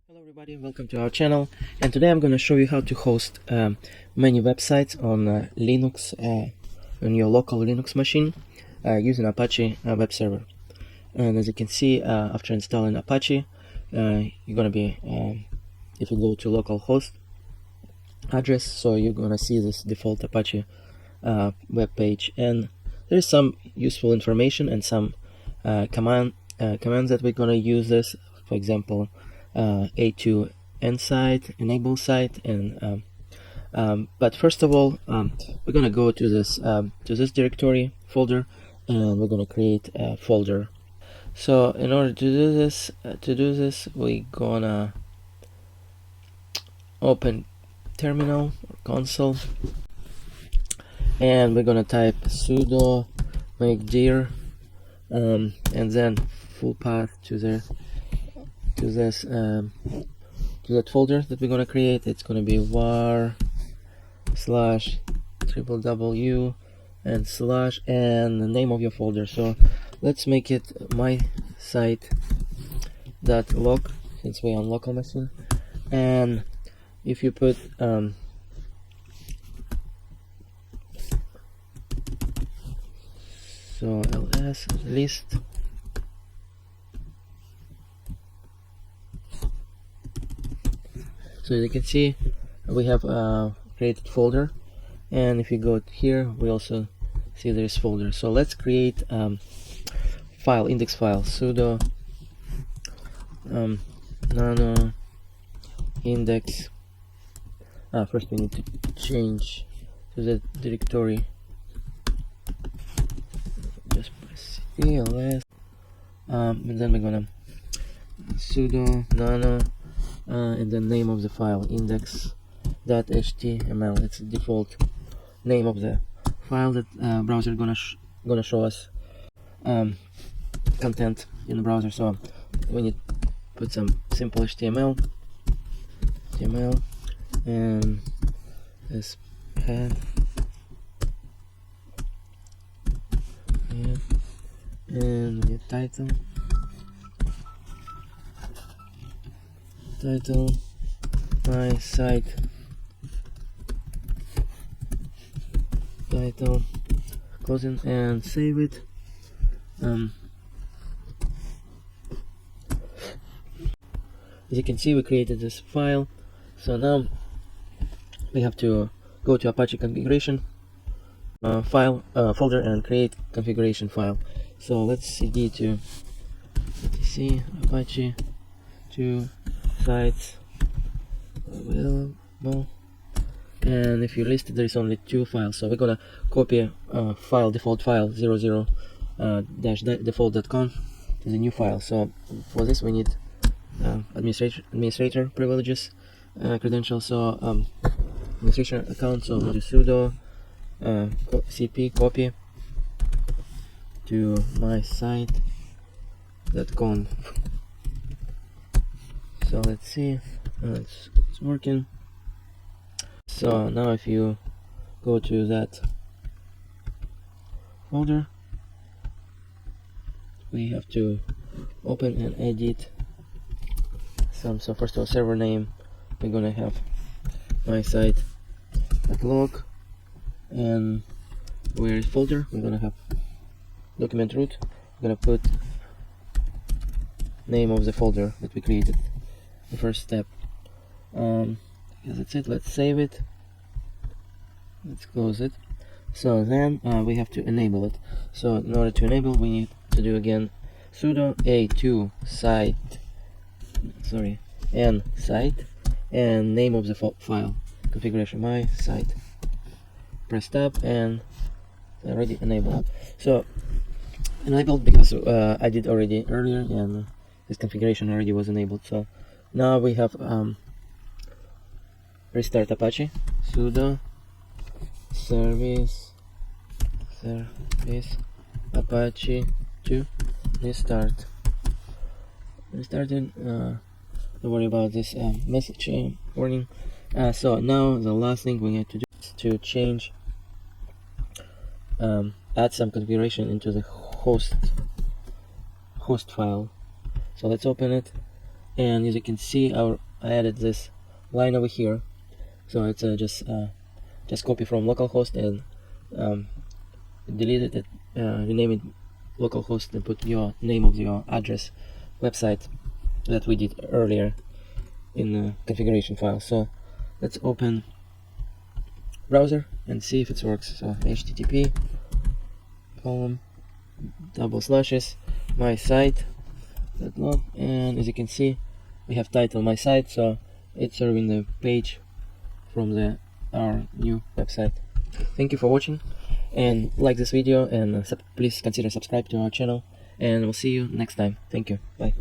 Hello everybody, welcome to our channel, and today I'm going to show you how to host many websites on Linux, on your local Linux machine using Apache web server. And as you can see, after installing Apache, you're going to be, if you go to localhost address, so you're going to see this default Apache web page, and there's some useful information and some commands that we're going to use this. For example, A2 end site, enable site, and but first of all, we're gonna go to this directory folder, and we're gonna create a folder. So in order to do this, we're gonna open terminal or console, and we're gonna type sudo make dir, and then full path to that folder that we're gonna create. It's gonna be var // and slash and the name of your folder. So let's make it my site.log, since we're on local machine. And if you put so ls list, so you can see we have created folder, and if you go here we also see there's folder. So let's create file, index file, sudo nano index. First we need to change to the directory, just press ls, and then we're gonna sudo nano and the name of the file index.html. It's the default name of the file that browser gonna show us content in the browser. So we need to put some simple HTML and this path and the title my site title, closing, and save it. As you can see, we created this file. So now we have to go to Apache configuration folder and create configuration file. So let's cd to etc Apache to sites available, and if you list it, there is only 2 files. So we're gonna copy default file 00-default.conf to the new file. So for this we need administrator privileges, credentials. So administration account, so we'll do sudo cp copy to my site.conf. So let's see, it's working. So now if you go to that folder, we have to open and edit some. So first of all, server name, we're gonna have my site.log, and where is folder, we're gonna have document root. We're gonna put name of the folder that we created, the first step. That's it. Let's save it, let's close it. So then we have to enable it. So in order to enable, we need to do again sudo a2 site, n site, and name of the file, configuration my site. Press tab, and already enabled. So enabled because I did already earlier, and this configuration already was enabled. So now we have restart Apache, sudo service Apache to restart. Restarted. Don't worry about this message warning. So now the last thing we need to do is to change, add some configuration into the host file. So let's open it, and as you can see, I added this line over here. So it's just copy from localhost and delete it, rename it localhost, and put your name of your address website that we did earlier in the configuration file. So let's open browser and see if it works. So http my site, and as you can see, we have title my site, so it's serving the page from our new website. Thank you for watching, and like this video, and please consider subscribe to our channel, and we'll see you next time. Thank you. Bye.